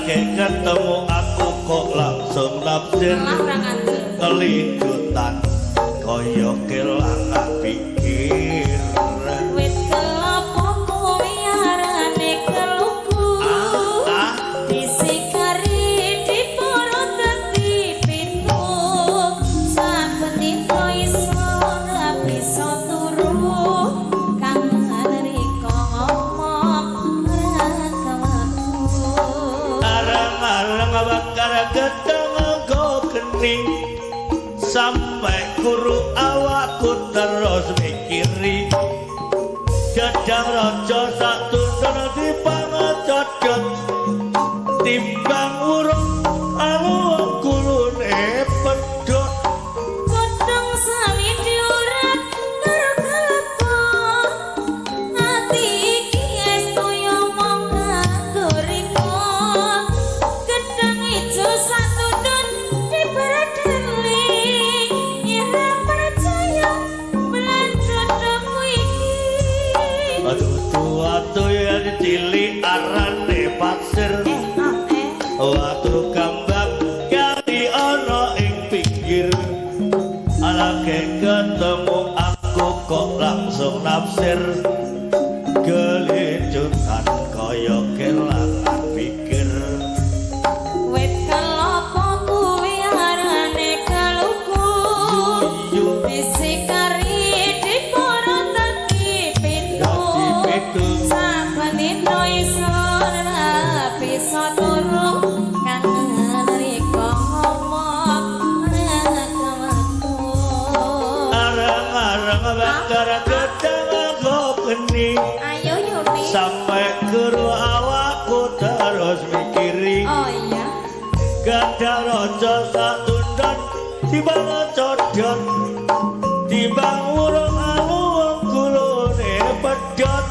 ketemu aku kok langsung nafsir kelijutan kaya kelangan pikir wit kelopo kuwi arane keluku disikari diporo dadi pintu saben dina iso ora bisa turu kang nriko ngomong ora kewatu arang-arang bakar ketemu kok kening sampai guru awakku terus mikiri jajang raja satu dono dipangocodot timbang urung anu kulune pedhot kodhong sawi diurat karo kelepo ati iki estu yo mong kanggo riko gedhang ijo satudun diberadeli ira percaya melanjutmu iki aduh tuatu ya cilik arane pasir watu kambang kali ana ing pinggir alake ketemu aku kok langsung nafsir gelijutan kaya kelangan pikir wit kelopo kuwi arane keluku disikari diporo dadi pintu saben dina iso ora bisa turu kang nriko ngomong ora kewatu arang-arang bakar ketemu kok kening ayo Yuni sampai guru awakku terus mikiri oh iya gadang raja satundon timbang codot timbang urung anu wong gulune pedhot